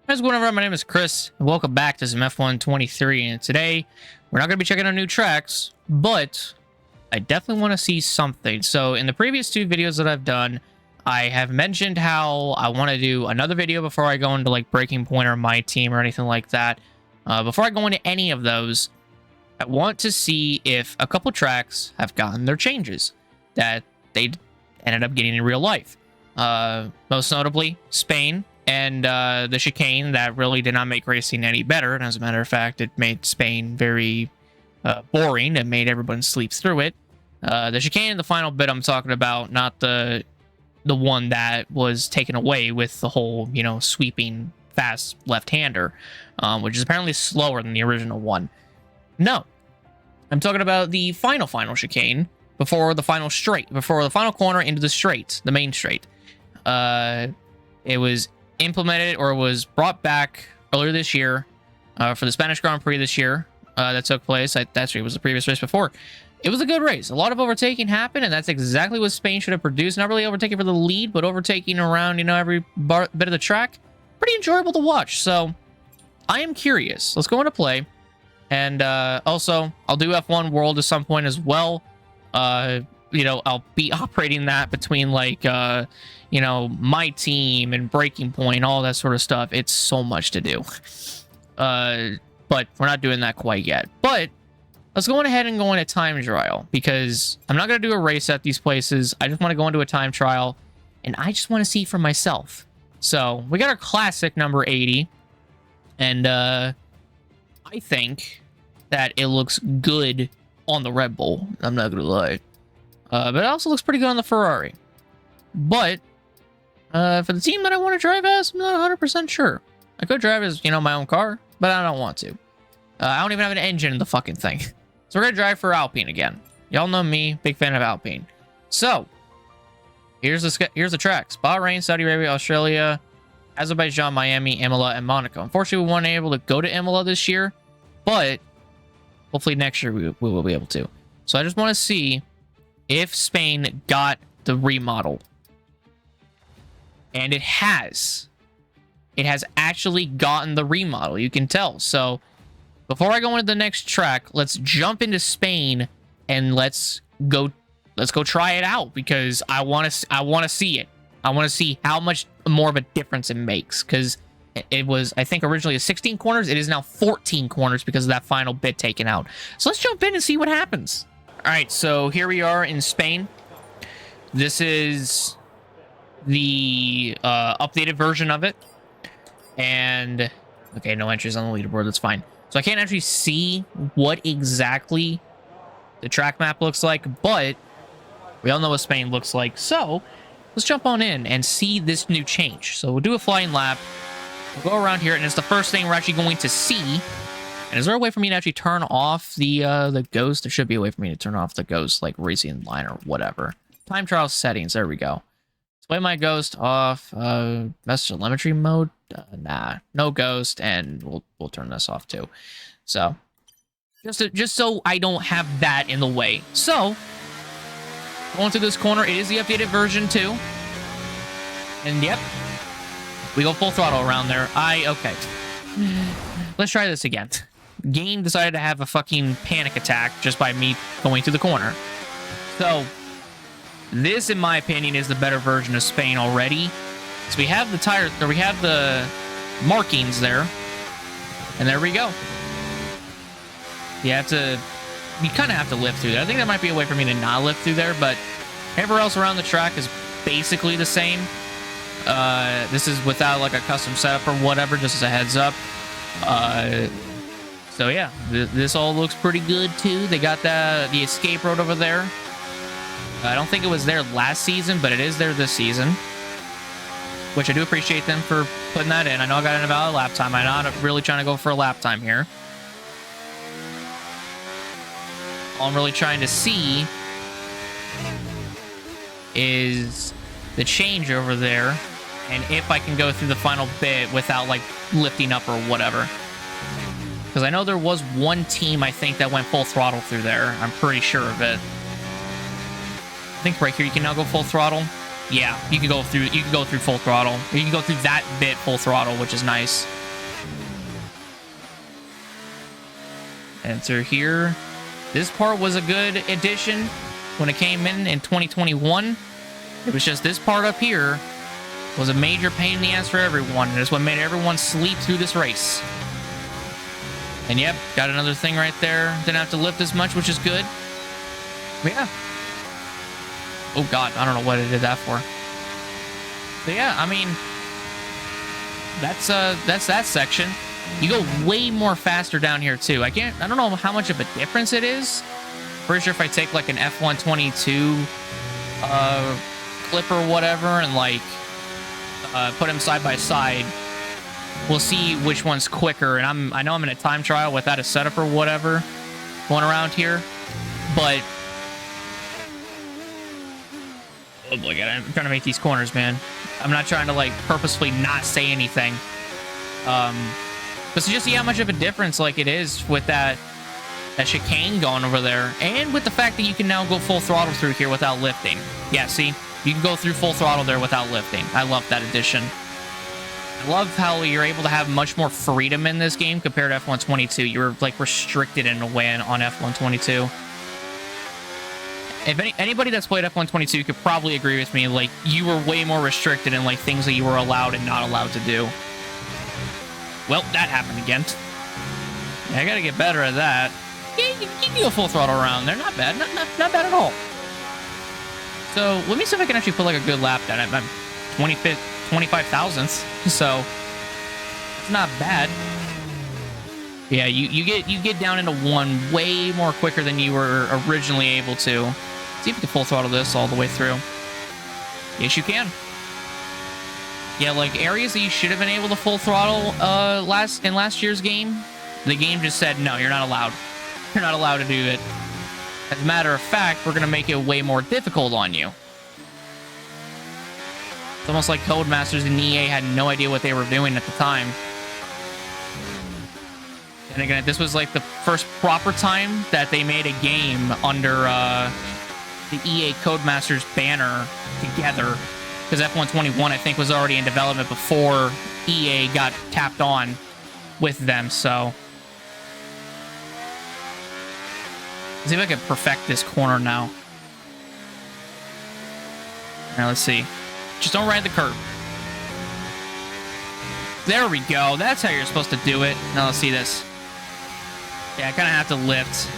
How's it going, everyone? My name is Chris, and welcome back to some F123. And today, we're not going to be checking out new tracks, but I definitely want to see something. So, in the previous two videos that I've done, I have mentioned how I want to do another video before I go into like Breaking Point or My Team or anything like that. Before I go into any of those, I want to see if a couple tracks have gotten their changes that they ended up getting in real life. Most notably, Spain. And the chicane that really did not make racing any better. And as a matter of fact, it made Spain very boring and made everyone sleep through it. The chicane, the final bit I'm talking about, not the one that was taken away with the whole, sweeping fast left-hander, which is apparently slower than the original one. No, I'm talking about the final chicane before the final straight, before the final corner into the straight, the main straight. It was implemented or was brought back earlier this year for the Spanish Grand Prix this year that took place. It was the previous race before. It was a good race. A lot of overtaking happened, and that's exactly what Spain should have produced. Not really overtaking for the lead, but overtaking around, every bit of the track. Pretty enjoyable to watch. So I am curious. Let's go into play. And also, I'll do F1 World at some point as well. I'll be operating that between like, My Team and Breaking Point, all that sort of stuff. It's so much to do. But we're not doing that quite yet. But let's go ahead and go into time trial, because I'm not going to do a race at these places. I just want to go into a time trial, and I just want to see for myself. So we got our classic number 80, and I think that it looks good on the Red Bull. I'm not going to lie. But it also looks pretty good on the Ferrari. But for the team that I want to drive as, I'm not 100% sure. I could drive as, my own car, but I don't want to. I don't even have an engine in the fucking thing. So we're going to drive for Alpine again. Y'all know me, big fan of Alpine. So, here's the tracks. Bahrain, Saudi Arabia, Australia, Azerbaijan, Miami, Imola, and Monaco. Unfortunately, we weren't able to go to Imola this year, but hopefully next year we will be able to. So I just want to see if Spain got the remodel. And it has. It has actually gotten the remodel. You can tell. So before I go into the next track, let's jump into Spain and let's go try it out, because I want to see it. I want to see how much more of a difference it makes, because it was, I think, originally 16 corners. It is now 14 corners because of that final bit taken out. So let's jump in and see what happens. All right, so here we are in Spain. This is the updated version of it. And, okay, no entries on the leaderboard. That's fine. So I can't actually see what exactly the track map looks like, but we all know what Spain looks like. So let's jump on in and see this new change. So we'll do a flying lap. We'll go around here, and it's the first thing we're actually going to see. And is there a way for me to actually turn off the ghost? There should be a way for me to turn off the ghost, like racing line or whatever. Time trial settings. There we go. Display my ghost off. Message telemetry mode. Nah, no ghost, and we'll turn this off too. So just so I don't have that in the way. So going through this corner, it is the updated version too. And yep, we go full throttle around there. Okay. Let's try this again. Game decided to have a fucking panic attack just by me going through the corner. So this, in my opinion, is the better version of Spain already. So we have the tire, or we have the markings there, and there we go. You kind of have to lift through there. I think there might be a way for me to not lift through there, but everywhere else around the track is basically the same. This is without like a custom setup or whatever, just as a heads up. So yeah, this all looks pretty good too. They got the escape road over there. I don't think it was there last season, but it is there this season, which I do appreciate them for putting that in. I know I got an invalid lap time. I'm not really trying to go for a lap time here. All I'm really trying to see is the change over there, and if I can go through the final bit without like lifting up or whatever. Because I know there was one team, I think, that went full throttle through there. I'm pretty sure of it. I think right here you can now go full throttle. Yeah, you can go through full throttle. You can go through that bit full throttle, which is nice. And through here. This part was a good addition when it came in 2021. It was just this part up here was a major pain in the ass for everyone. And it's what made everyone sleep through this race. And yep, got another thing right there. Didn't have to lift as much, which is good. But yeah. Oh god, I don't know what I did that for. But yeah, I mean, that's that section. You go way more faster down here too. I don't know how much of a difference it is. Pretty sure if I take like an F122 clip or whatever and like put them side by side, we'll see which one's quicker. And I know I'm in a time trial without a setup or whatever going around here, but oh my god, I'm trying to make these corners, man. I'm not trying to like purposefully not say anything. But so just see how much of a difference like it is with that chicane going over there, and with the fact that you can now go full throttle through here without lifting. Yeah, see, you can go through full throttle there without lifting. I love that addition. I love how you're able to have much more freedom in this game compared to F122. You're like restricted in a way on F122. If anybody that's played F122 could probably agree with me, like you were way more restricted in like things that you were allowed and not allowed to do. Well, that happened again. Yeah, I gotta get better at that. Yeah, you can go full throttle around there. Not bad. Not bad at all. So, let me see if I can actually put like a good lap down. I'm 25 thousandths, so it's not bad. Yeah, you get down into one way more quicker than you were originally able to. Let's see if we can full throttle this all the way through. Yes, you can. Yeah, like areas that you should have been able to full throttle in last year's game, the game just said, no, you're not allowed. You're not allowed to do it. As a matter of fact, we're going to make it way more difficult on you. It's almost like Codemasters and EA had no idea what they were doing at the time. And again, this was like the first proper time that they made a game under the EA Codemasters banner together. Because F121, I think, was already in development before EA got tapped on with them, so. Let's see if I can perfect this corner now. Now, let's see. Just don't ride the curb. There we go. That's how you're supposed to do it. Now, let's see this. Yeah, I kind of have to lift.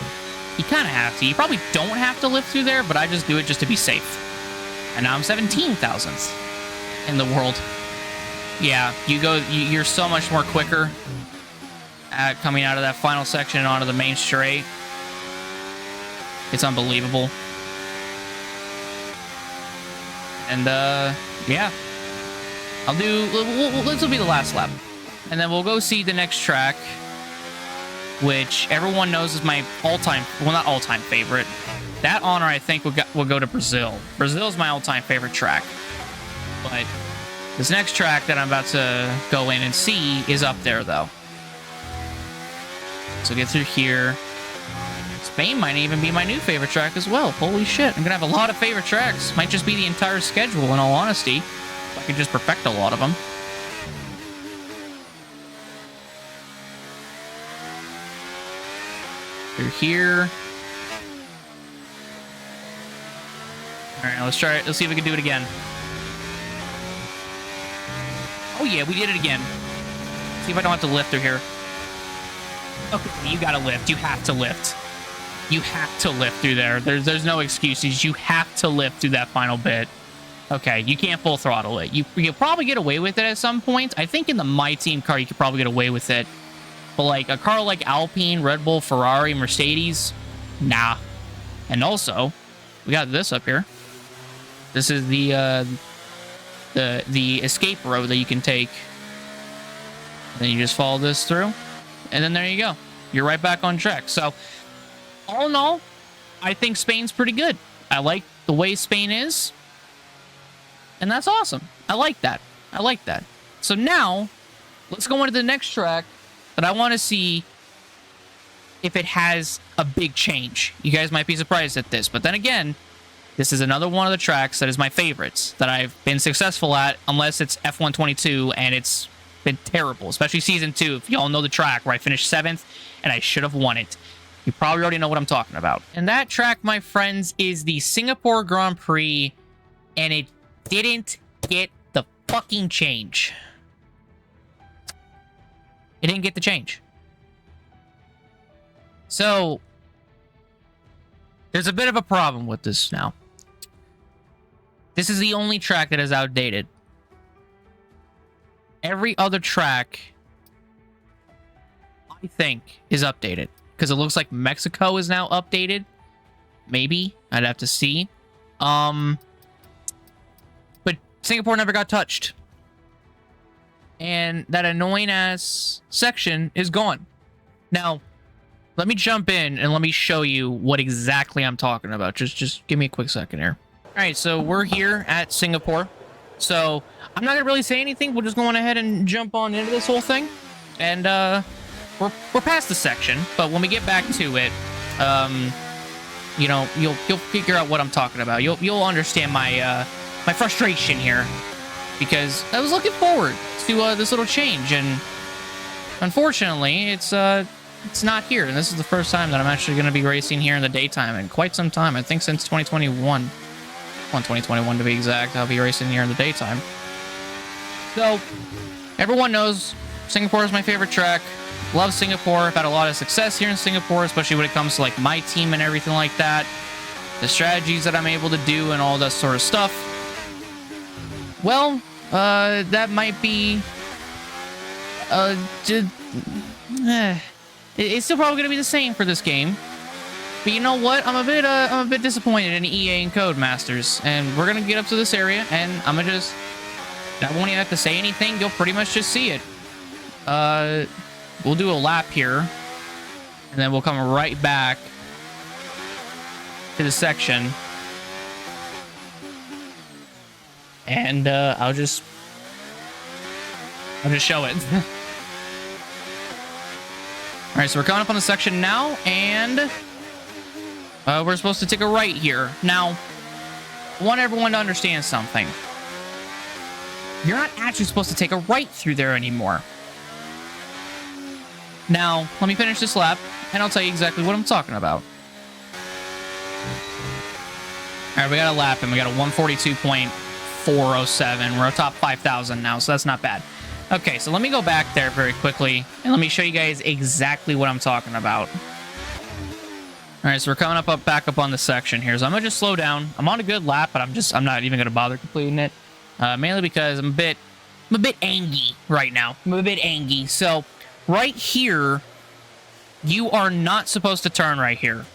You kind of have to. You probably don't have to lift through there, but I just do it just to be safe. And now I'm 17 thousandths in the world. Yeah, you're so much more quicker at coming out of that final section and onto the main straight. It's unbelievable. And yeah, this will be the last lap, and then we'll go see the next track, which everyone knows is my all-time, well, not all-time favorite. That honor, I think, will go to Brazil. Brazil is my all-time favorite track. But this next track that I'm about to go in and see is up there, though. So get through here. Spain might even be my new favorite track as well. Holy shit, I'm going to have a lot of favorite tracks. Might just be the entire schedule, in all honesty. If I could just perfect a lot of them. Through here. Alright, let's try it. Let's see if we can do it again. Oh yeah, we did it again. See if I don't have to lift through here. Okay, you gotta lift. You have to lift. You have to lift through there. There's no excuses. You have to lift through that final bit. Okay, you can't full throttle it. You'll probably get away with it at some point. I think in the My Team car, you could probably get away with it. But like a car like Alpine, Red Bull, Ferrari, Mercedes, nah. And also, we got this up here. This is the escape road that you can take. Then you just follow this through, and then there you go. You're right back on track. So, all in all, I think Spain's pretty good. I like the way Spain is, and that's awesome. I like that. I like that. So now, let's go into the next track that I want to see if it has a big change. You guys might be surprised at this, but then again, this is another one of the tracks that is my favorites that I've been successful at, unless it's F122 and it's been terrible, especially season 2. If y'all know the track where I finished 7th and I should have won it. You probably already know what I'm talking about. And that track, my friends, is the Singapore Grand Prix, and it didn't get the fucking change. It didn't get the change. So, there's a bit of a problem with this now. This is the only track that is outdated. Every other track, I think, is updated. Because it looks like Mexico is now updated. Maybe. I'd have to see. But Singapore never got touched. And that annoying-ass section is gone. Now, let me jump in and let me show you what exactly I'm talking about. Just give me a quick second here. All right, so we're here at Singapore. So I'm not going to really say anything. We'll just go on ahead and jump on into this whole thing. And we're past the section. But when we get back to it, you know, you'll figure out what I'm talking about. You'll understand my my frustration here. Because I was looking forward to this little change. And unfortunately, it's not here. And this is the first time that I'm actually going to be racing here in the daytime in quite some time. I think since 2021. 2021 to be exact. I'll be racing here in the daytime. So, everyone knows Singapore is my favorite track. Love Singapore. I've had a lot of success here in Singapore, especially when it comes to like my team and everything like that. The strategies that I'm able to do and all that sort of stuff. Well, that might be... it's still probably going to be the same for this game. But you know what? I'm a bit disappointed in EA and Codemasters. And we're gonna get up to this area, and I won't even have to say anything. You'll pretty much just see it. We'll do a lap here, and then we'll come right back to the section. And I'll just show it. All right, so we're coming up on the section now, and we're supposed to take a right here. Now, I want everyone to understand something. You're not actually supposed to take a right through there anymore. Now, let me finish this lap, and I'll tell you exactly what I'm talking about. All right, we got a lap, and we got a 142.407. We're atop 5,000 now, so that's not bad. Okay, so let me go back there very quickly, and let me show you guys exactly what I'm talking about. All right, so we're coming back up on the section here. So I'm gonna just slow down. I'm on a good lap, but I'm not even gonna bother completing it, mainly because I'm a bit angry right now. I'm a bit angry. So right here, you are not supposed to turn right here.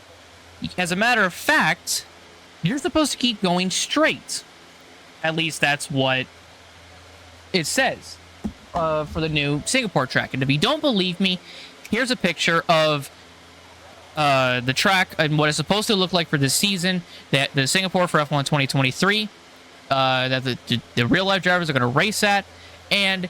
As a matter of fact, you're supposed to keep going straight. At least that's what it says for the new Singapore track. And if you don't believe me, here's a picture of the track and what it's supposed to look like for this season, that the Singapore for F1 2023, that the real life drivers are going to race at. And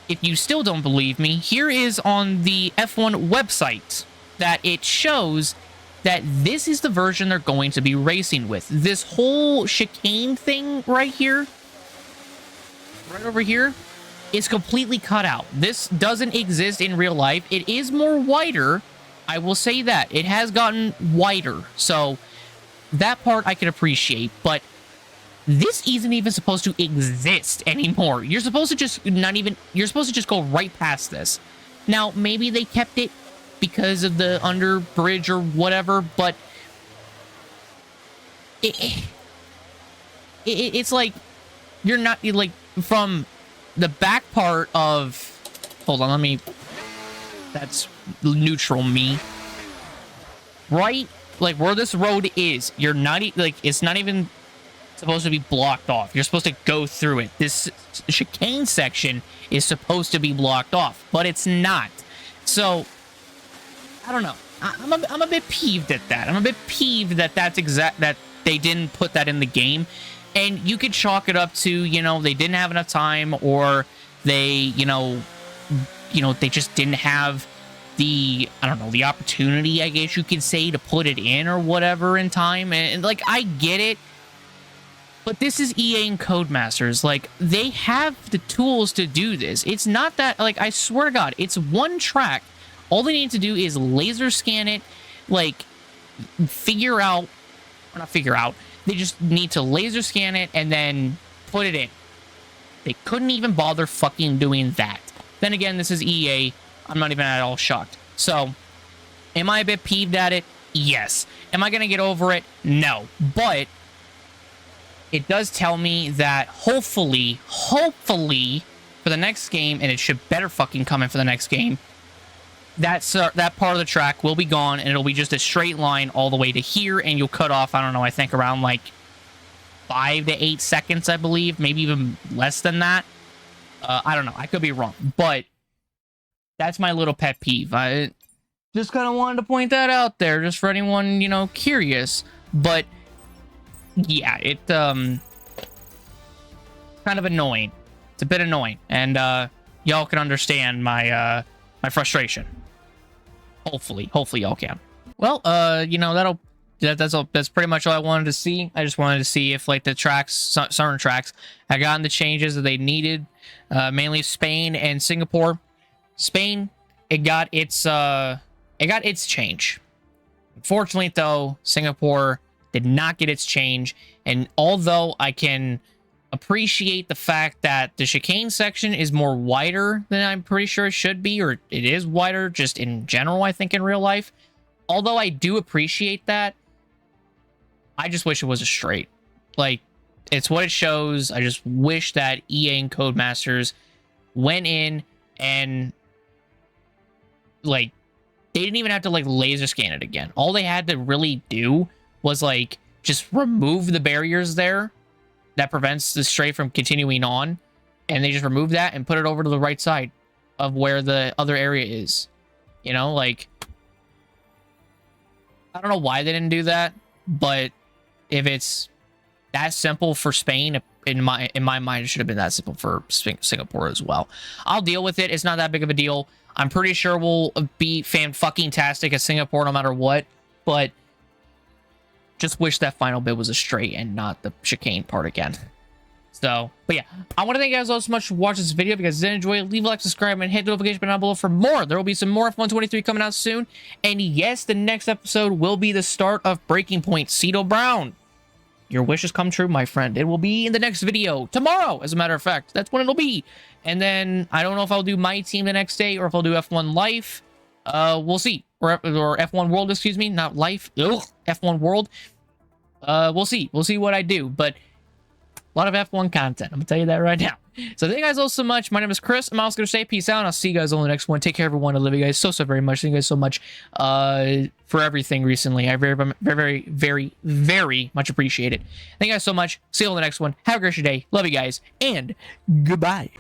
if you still don't believe me, here is on the F1 website that it shows that this is the version they're going to be racing with. This whole chicane thing right here, right over here, is completely cut out. This doesn't exist in real life. It is more wider. I will say that. It has gotten wider. So that part I can appreciate. But this isn't even supposed to exist anymore. You're supposed to just you're supposed to just go right past this. Now, maybe they kept it because of the under bridge or whatever, but it's like you're not like from the back part of, hold on, that's neutral me. Right? Like where this road is, you're not like, it's not even supposed to be blocked off. You're supposed to go through it. This chicane section is supposed to be blocked off, but it's not. So I don't know. I'm a bit peeved at that. I'm a bit peeved that that they didn't put that in the game. And you could chalk it up to, you know, they didn't have enough time, or they, you know, they just didn't have the, I don't know, the opportunity, I guess you could say, to put it in or whatever in time. And like, I get it. But this is EA and Codemasters. Like, they have the tools to do this. It's not that, like, I swear to God, it's one track. All they need to do is laser scan it, like, figure out, or not figure out, they just need to laser scan it and then put it in. They couldn't even bother fucking doing that. Then again, this is EA. I'm not even at all shocked. So, am I a bit peeved at it? Yes. Am I going to get over it? No. But it does tell me that hopefully, for the next game, and it should better fucking come in for the next game, that part of the track will be gone, and it'll be just a straight line all the way to here, and you'll cut off, I don't know, I think around like 5 to 8 seconds, I believe, maybe even less than that. I don't know, I could be wrong, but that's my little pet peeve. I just kind of wanted to point that out there, just for anyone, you know, curious. But yeah, it kind of annoying. It's a bit annoying, and y'all can understand my my frustration. Hopefully y'all can. Well, you know, that's pretty much all I wanted to see. I just wanted to see if, like, the tracks, certain tracks, had gotten the changes that they needed. Mainly Spain and Singapore. Spain, it got its change. Unfortunately, though, Singapore did not get its change. And although I can appreciate the fact that the chicane section is more wider than I'm pretty sure it should be, or it is wider just in general, I think, in real life. Although I do appreciate that, I just wish it was a straight. Like, it's what it shows. I just wish that EA and Codemasters went in and, like, they didn't even have to, like, laser scan it again. All they had to really do was, like, just remove the barriers there that prevents the stray from continuing on, and they just remove that and put it over to the right side of where the other area is. You know, like, I don't know why they didn't do that, but if it's that simple for Spain, in my mind, it should have been that simple for Singapore as well. I'll deal with it. It's not that big of a deal. I'm pretty sure we'll be fan-fucking-tastic at Singapore no matter what, but just wish that final bit was a straight and not the chicane part again. So, but yeah, I want to thank you guys all so much for watching this video. If you guys did enjoy it, leave a like, subscribe, and hit the notification button down below for more. There will be some more F123 coming out soon. And yes, the next episode will be the start of Breaking Point. Cito Brown, your wish has come true, my friend. It will be in the next video tomorrow, as a matter of fact. That's when it'll be. And then I don't know if I'll do my team the next day or if I'll do F1 Life. We'll see. Or F1 World, excuse me, not Life. Ugh, F1 World. We'll see. We'll see what I do. But a lot of F1 content. I'm gonna tell you that right now. So thank you guys all so much. My name is Chris. I'm also gonna say peace out, and I'll see you guys on the next one. Take care, everyone. I love you guys so very much. Thank you guys so much for everything recently. I very much appreciate it. Thank you guys so much. See you on the next one. Have a great day. Love you guys, and goodbye.